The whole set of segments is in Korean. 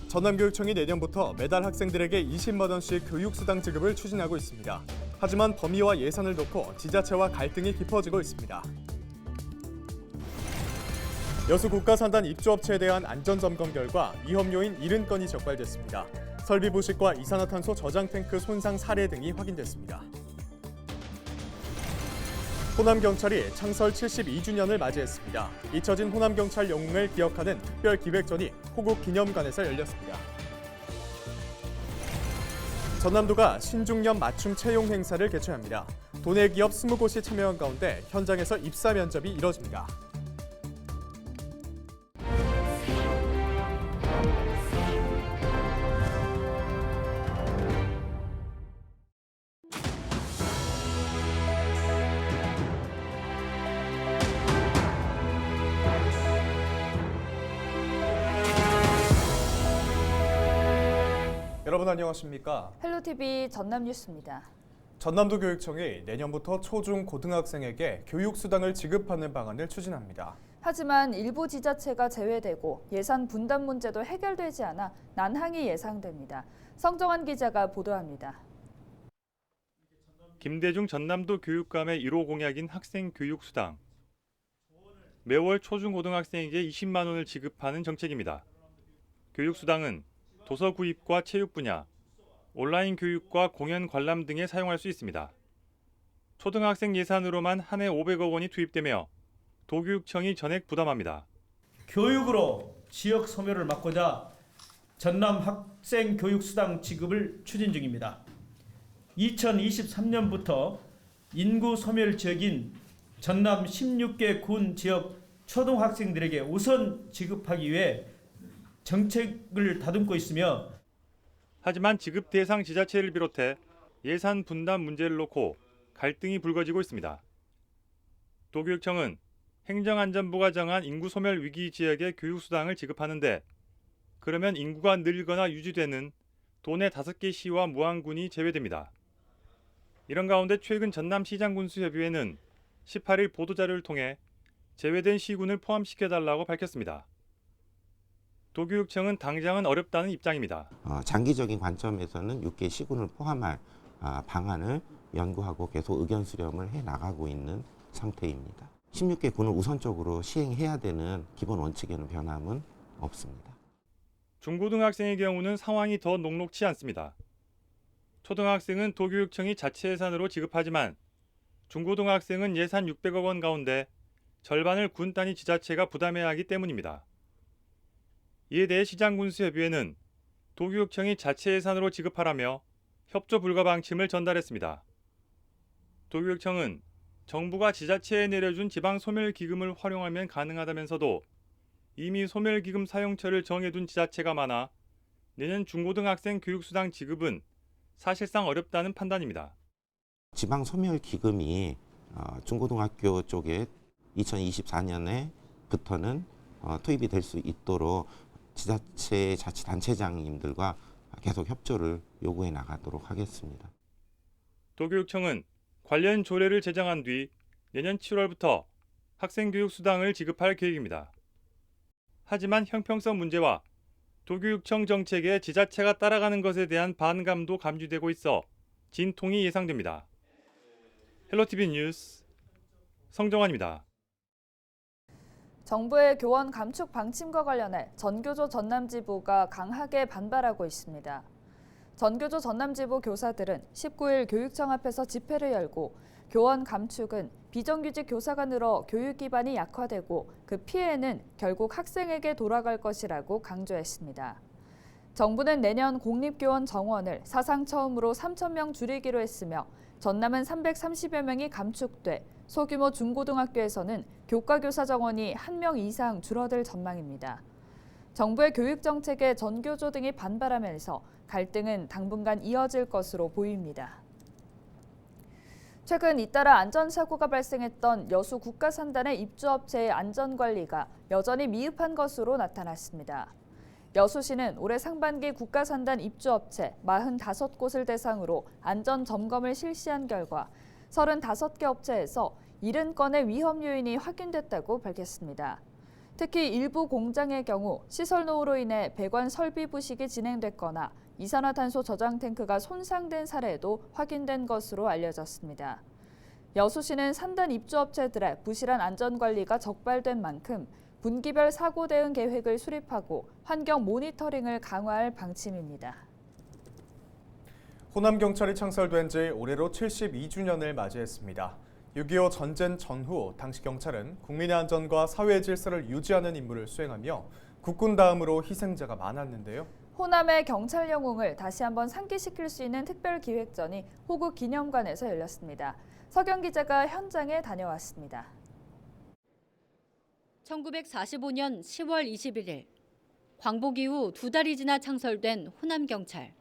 전남교육청이 내년부터 매달 학생들에게 20만 원씩 교육수당 지급을 추진하고 있습니다. 하지만 범위와 예산을 놓고 지자체와 갈등이 깊어지고 있습니다. 여수 국가산단 입주업체에 대한 안전점검 결과 위험 요인 70건이 적발됐습니다. 설비 부식과 이산화탄소 저장 탱크 손상 사례 등이 확인됐습니다. 호남경찰이 창설 72주년을 맞이했습니다. 잊혀진 호남경찰 영웅을 기억하는 특별기획전이 호국기념관에서 열렸습니다. 전남도가 신중년 맞춤 채용 행사를 개최합니다. 도내 기업 20곳이 참여한 가운데 현장에서 입사 면접이 이뤄집니다. 여러분 안녕하십니까? 헬로TV 전남뉴스입니다. 전남도 교육청이 내년부터 초중 고등학생에게 교육수당을 지급하는 방안을 추진합니다. 하지만 일부 지자체가 제외되고 예산 분담 문제도 해결되지 않아 난항이 예상됩니다. 성정환 기자가 보도합니다. 김대중 전남도 교육감의 1호 공약인 학생 교육수당. 매월 초중고등학생에게 20만 원을 지급하는 정책입니다. 교육수당은 도서 구입과 체육 분야, 온라인 교육과 공연 관람 등에 사용할 수 있습니다. 초등학생 예산으로만 한 해 500억 원이 투입되며 도교육청이 전액 부담합니다. 교육으로 지역 소멸을 막고자 전남 학생 교육수당 지급을 추진 중입니다. 2023년부터 인구 소멸 지역인 전남 16개 군 지역 초등학생들에게 우선 지급하기 위해 정책을 다듬고 있으며 하지만 지급 대상 지자체를 비롯해 예산 분담 문제를 놓고 갈등이 불거지고 있습니다. 도교육청은 행정안전부가 정한 인구 소멸 위기 지역에 교육수당을 지급하는데 그러면 인구가 늘거나 유지되는 도내 5개 시와 무안군이 제외됩니다. 이런 가운데 최근 전남시장군수협의회는 18일 보도자료를 통해 제외된 시군을 포함시켜달라고 밝혔습니다. 도교육청은 당장은 어렵다는 입장입니다. 장기적인 관점에서는 6개 시군을 포함할 방안을 연구하고 계속 의견 수렴을 해나가고 있는 상태입니다. 16개 군을 우선적으로 시행해야 되는 기본 원칙에는 변함은 없습니다. 중고등학생의 경우는 상황이 더 녹록치 않습니다. 초등학생은 도교육청이 자체 예산으로 지급하지만 중고등학생은 예산 600억 원 가운데 절반을 군 단위 지자체가 부담해야 하기 때문입니다. 이에 대해 시장군수협의회는 도교육청이 자체 예산으로 지급하라며 협조 불가 방침을 전달했습니다. 도교육청은 정부가 지자체에 내려준 지방소멸기금을 활용하면 가능하다면서도 이미 소멸기금 사용처를 정해둔 지자체가 많아 내년 중고등학생 교육수당 지급은 사실상 어렵다는 판단입니다. 지방소멸기금이 중고등학교 쪽에 2024년에부터는 투입이 될 수 있도록 지자체 자치단체장님들과 계속 협조를 요구해 나가도록 하겠습니다. 도교육청은 관련 조례를 제정한 뒤 내년 7월부터 학생교육수당을 지급할 계획입니다. 하지만 형평성 문제와 도교육청 정책에 지자체가 따라가는 것에 대한 반감도 감지되고 있어 진통이 예상됩니다. 헬로TV 뉴스 성정환입니다. 정부의 교원 감축 방침과 관련해 전교조 전남지부가 강하게 반발하고 있습니다. 전교조 전남지부 교사들은 19일 교육청 앞에서 집회를 열고 교원 감축은 비정규직 교사가 늘어 교육 기반이 약화되고 그 피해는 결국 학생에게 돌아갈 것이라고 강조했습니다. 정부는 내년 공립교원 정원을 사상 처음으로 3,000명 줄이기로 했으며 전남은 330여 명이 감축돼 소규모 중고등학교에서는 교과교사 정원이 1명 이상 줄어들 전망입니다. 정부의 교육 정책에 전교조 등이 반발하면서 갈등은 당분간 이어질 것으로 보입니다. 최근 잇따라 안전사고가 발생했던 여수 국가산단의 입주업체의 안전관리가 여전히 미흡한 것으로 나타났습니다. 여수시는 올해 상반기 국가산단 입주업체 45곳을 대상으로 안전점검을 실시한 결과 35개 업체에서 70건의 위험 요인이 확인됐다고 밝혔습니다. 특히 일부 공장의 경우 시설 노후로 인해 배관 설비 부식이 진행됐거나 이산화탄소 저장 탱크가 손상된 사례도 확인된 것으로 알려졌습니다. 여수시는 산단 입주업체들의 부실한 안전관리가 적발된 만큼 분기별 사고 대응 계획을 수립하고 환경 모니터링을 강화할 방침입니다. 호남경찰이 창설된 지 올해로 72주년을 맞이했습니다. 6.25 전쟁 전후 당시 경찰은 국민의 안전과 사회 질서를 유지하는 임무를 수행하며 국군 다음으로 희생자가 많았는데요. 호남의 경찰 영웅을 다시 한번 상기시킬 수 있는 특별 기획전이 호국 기념관에서 열렸습니다. 서경 기자가 현장에 다녀왔습니다. 1945년 10월 21일 광복 이후 2달이 지나 창설된 호남경찰.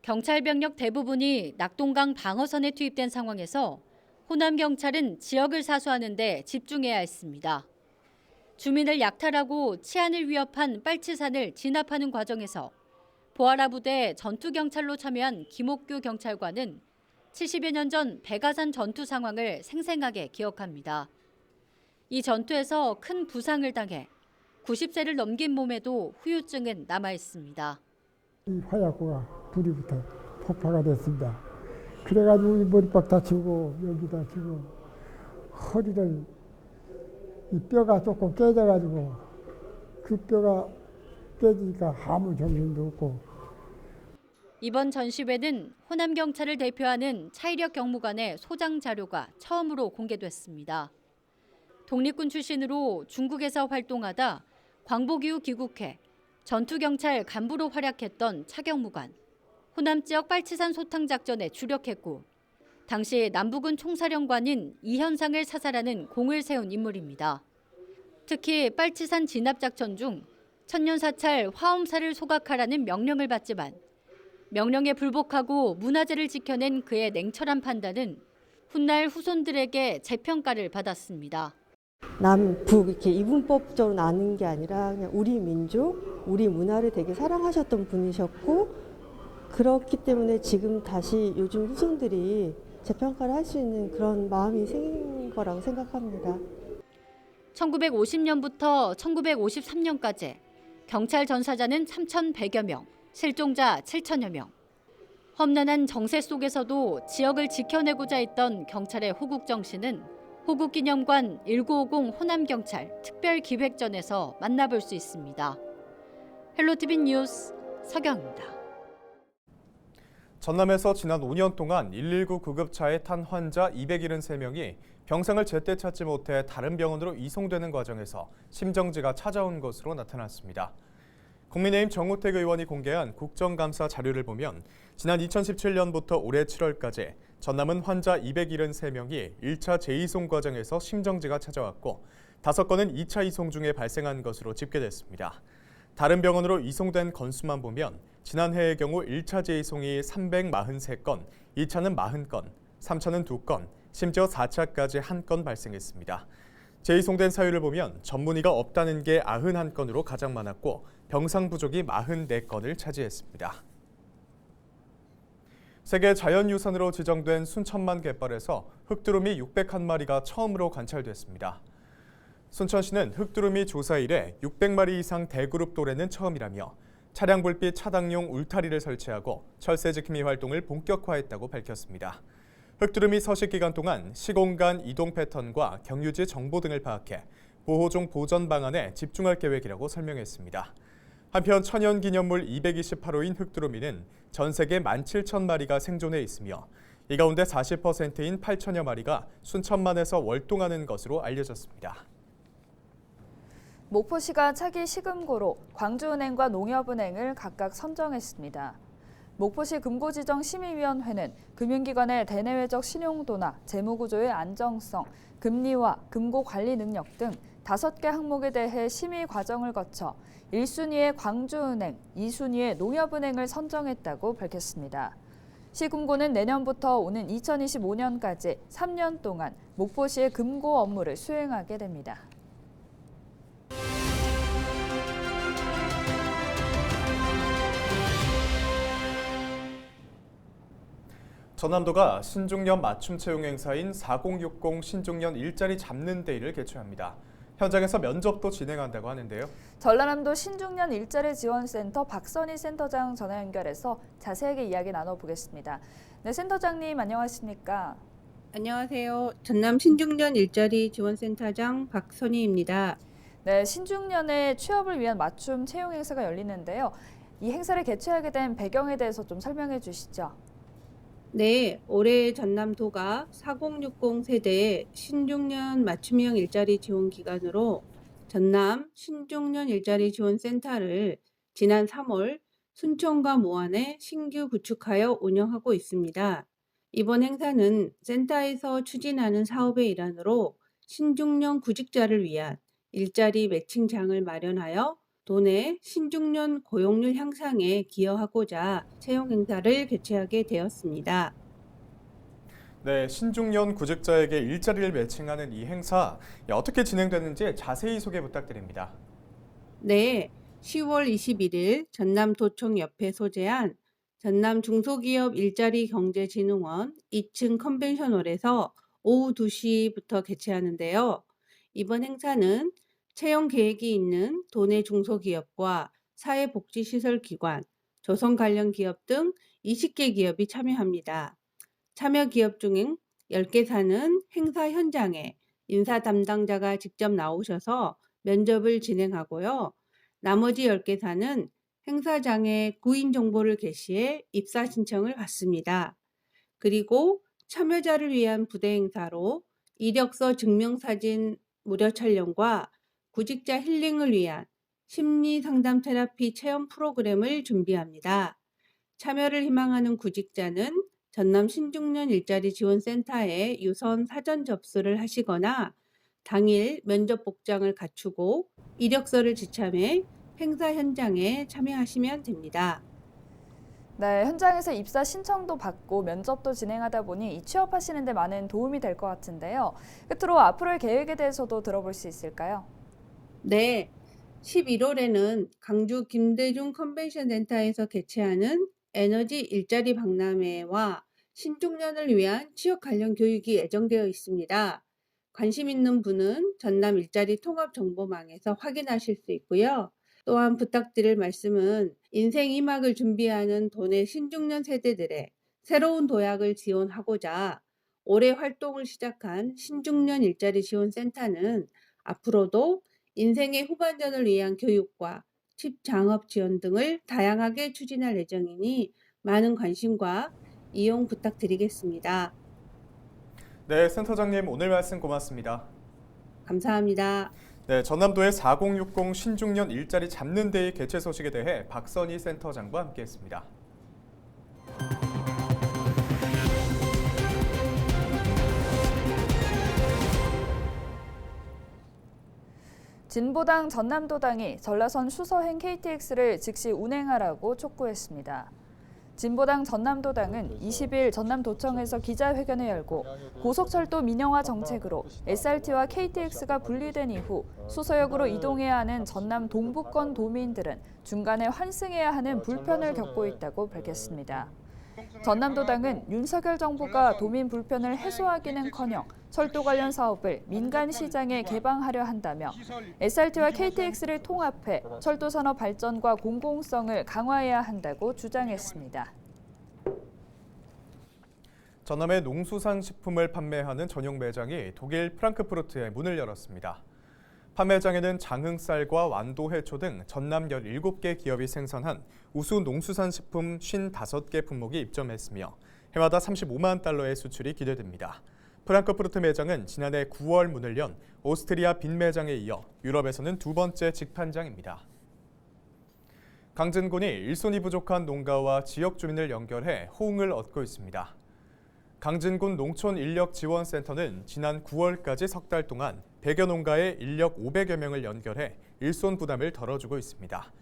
경찰 병력 대부분이 낙동강 방어선에 투입된 상황에서 호남경찰은 지역을 사수하는 데 집중해야 했습니다. 주민을 약탈하고 치안을 위협한 빨치산을 진압하는 과정에서 보아라 부대 전투경찰로 참여한 김옥규 경찰관은 70여 년 전 백아산 전투 상황을 생생하게 기억합니다. 이 전투에서 큰 부상을 당해 90세를 넘긴 몸에도 후유증은 남아 있습니다. 이 화약고가 불이부터 폭파가 됐습니다. 그래가지고 이 머리박 다치고 여기 다치고 허리를 이 뼈가 조금 깨져가지고 그 뼈가 깨지니까 아무 정신도 없고. 이번 전시회는 호남경찰을 대표하는 차이력 경무관의 소장 자료가 처음으로 공개됐습니다. 독립군 출신으로 중국에서 활동하다 광복 이후 귀국해 전투경찰 간부로 활약했던 차 경무관. 호남 지역 빨치산 소탕 작전에 주력했고 당시 남부군 총사령관인 이현상을 사살하는 공을 세운 인물입니다. 특히 빨치산 진압 작전 중 천년사찰 화엄사를 소각하라는 명령을 받지만 명령에 불복하고 문화재를 지켜낸 그의 냉철한 판단은 훗날 후손들에게 재평가를 받았습니다. 남북 이렇게 이분법적으로 나눈 게 아니라 그냥 우리 민족, 우리 문화를 되게 사랑하셨던 분이셨고 그렇기 때문에 지금 다시 요즘 후손들이 재평가를 할 수 있는 그런 마음이 생긴 거라고 생각합니다. 1950년부터 1953년까지 경찰 전사자는 3,100여 명, 실종자 7천여 명. 험난한 정세 속에서도 지역을 지켜내고자 했던 경찰의 호국 정신은 호국기념관 1950 호남경찰 특별기획전에서 만나볼 수 있습니다. 헬로티비 뉴스 서경입니다. 전남에서 지난 5년 동안 119 구급차에 탄 환자 273명이 병상을 제때 찾지 못해 다른 병원으로 이송되는 과정에서 심정지가 찾아온 것으로 나타났습니다. 국민의힘 정우택 의원이 공개한 국정감사 자료를 보면 지난 2017년부터 올해 7월까지 전남은 환자 273명이 1차 재이송 과정에서 심정지가 찾아왔고 5건은 2차 이송 중에 발생한 것으로 집계됐습니다. 다른 병원으로 이송된 건수만 보면 지난해의 경우 1차 재이송이 343건, 2차는 40건, 3차는 2건, 심지어 4차까지 1건 발생했습니다. 재이송된 사유를 보면 전문의가 없다는 게 91건으로 가장 많았고 병상 부족이 44건을 차지했습니다. 세계 자연유산으로 지정된 순천만 갯벌에서 흑두루미 601마리가 처음으로 관찰됐습니다. 순천시는 흑두루미 조사 이래 600마리 이상 대그룹 도래는 처음이라며 차량 불빛 차단용 울타리를 설치하고 철새 지킴이 활동을 본격화했다고 밝혔습니다. 흑두루미 서식 기간 동안 시공간 이동 패턴과 경유지 정보 등을 파악해 보호종 보전 방안에 집중할 계획이라고 설명했습니다. 한편 천연기념물 228호인 흑두루미는 전 세계 17,000마리가 생존해 있으며 이 가운데 40%인 8천여 마리가 순천만에서 월동하는 것으로 알려졌습니다. 목포시가 차기 시금고로 광주은행과 농협은행을 각각 선정했습니다. 목포시 금고지정심의위원회는 금융기관의 대내외적 신용도나 재무구조의 안정성, 금리와 금고 관리 능력 등 5개 항목에 대해 심의 과정을 거쳐 1순위의 광주은행, 2순위의 농협은행을 선정했다고 밝혔습니다. 시금고는 내년부터 오는 2025년까지 3년 동안 목포시의 금고 업무를 수행하게 됩니다. 전남도가 신중년 맞춤 채용 행사인 4060 신중년 일자리 잡는 데이를 개최합니다. 현장에서 면접도 진행한다고 하는데요. 전라남도 신중년 일자리 지원센터 박선희 센터장 전화 연결해서 자세하게 이야기 나눠보겠습니다. 네, 센터장님 안녕하십니까? 안녕하세요. 전남 신중년 일자리 지원센터장 박선희입니다. 네, 신중년의 취업을 위한 맞춤 채용 행사가 열리는데요. 이 행사를 개최하게 된 배경에 대해서 좀 설명해 주시죠. 네, 올해 전남도가 4060 세대 신중년 맞춤형 일자리 지원 기간으로 전남 신중년 일자리 지원센터를 지난 3월 순천과 모안에 신규 구축하여 운영하고 있습니다. 이번 행사는 센터에서 추진하는 사업의 일환으로 신중년 구직자를 위한 일자리 매칭장을 마련하여 도내 신중년 고용률 향상에 기여하고자 채용 행사를 개최하게 되었습니다. 네, 신중년 구직자에게 일자리를 매칭하는 이 행사 어떻게 진행되는지 자세히 소개 부탁드립니다. 네, 10월 21일 전남도청 옆에 소재한 전남 중소기업 일자리 경제진흥원 2층 컨벤션홀에서 오후 2시부터 개최하는데요. 이번 행사는 채용 계획이 있는 도내 중소기업과 사회복지시설기관, 조선 관련 기업 등 20개 기업이 참여합니다. 참여 기업 중 10개사는 행사 현장에 인사 담당자가 직접 나오셔서 면접을 진행하고요. 나머지 10개사는 행사장에 구인 정보를 게시해 입사 신청을 받습니다. 그리고 참여자를 위한 부대 행사로 이력서 증명사진 무료 촬영과 구직자 힐링을 위한 심리 상담 테라피 체험 프로그램을 준비합니다. 참여를 희망하는 구직자는 전남 신중년 일자리 지원센터에 유선 사전 접수를 하시거나 당일 면접 복장을 갖추고 이력서를 지참해 행사 현장에 참여하시면 됩니다. 네, 현장에서 입사 신청도 받고 면접도 진행하다 보니 이 취업하시는 데 많은 도움이 될 것 같은데요. 끝으로 앞으로의 계획에 대해서도 들어볼 수 있을까요? 네, 11월에는 강주 김대중 컨벤션 센터에서 개최하는 에너지 일자리 박람회와 신중년을 위한 취업 관련 교육이 예정되어 있습니다. 관심 있는 분은 전남 일자리 통합 정보망에서 확인하실 수 있고요. 또한 부탁드릴 말씀은 인생 2막을 준비하는 도내 신중년 세대들의 새로운 도약을 지원하고자 올해 활동을 시작한 신중년 일자리 지원센터는 앞으로도 인생의 후반전을 위한 교육과 취창업 지원 등을 다양하게 추진할 예정이니 많은 관심과 이용 부탁드리겠습니다. 네, 센터장님 오늘 말씀 고맙습니다. 감사합니다. 네, 전남도의 4060 신중년 일자리 잡는 데이 개최 소식에 대해 박선희 센터장과 함께했습니다. 진보당 전남도당이 전라선 수서행 KTX를 즉시 운행하라고 촉구했습니다. 진보당 전남도당은 20일 전남도청에서 기자회견을 열고 고속철도 민영화 정책으로 SRT와 KTX가 분리된 이후 수서역으로 이동해야 하는 전남 동부권 도민들은 중간에 환승해야 하는 불편을 겪고 있다고 밝혔습니다. 전남도당은 윤석열 정부가 도민 불편을 해소하기는커녕 철도 관련 사업을 민간 시장에 개방하려 한다며 SRT와 KTX를 통합해 철도 산업 발전과 공공성을 강화해야 한다고 주장했습니다. 전남의 농수산식품을 판매하는 전용 매장이 독일 프랑크푸르트에 문을 열었습니다. 판매장에는 장흥쌀과 완도해초 등 전남 17개 기업이 생산한 우수 농수산식품 55개 품목이 입점했으며 해마다 35만 달러의 수출이 기대됩니다. 프랑크푸르트 매장은 지난해 9월 문을 연 오스트리아 빈 매장에 이어 유럽에서는 두 번째 직판장입니다. 강진군이 일손이 부족한 농가와 지역 주민을 연결해 호응을 얻고 있습니다. 강진군 농촌인력지원센터는 지난 9월까지 석 달 동안 100여 농가의 인력 500여 명을 연결해 일손 부담을 덜어주고 있습니다.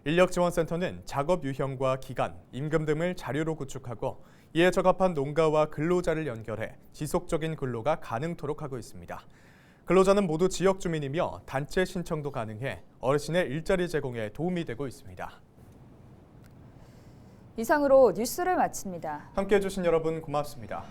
인력지원센터는 작업 유형과 기간, 임금 등을 자료로 구축하고 이에 적합한 농가와 근로자를 연결해 지속적인 근로가 가능토록 하고 있습니다. 근로자는 모두 지역 주민이며 단체 신청도 가능해 어르신의 일자리 제공에 도움이 되고 있습니다. 이상으로 뉴스를 마칩니다. 함께해 주신 여러분 고맙습니다.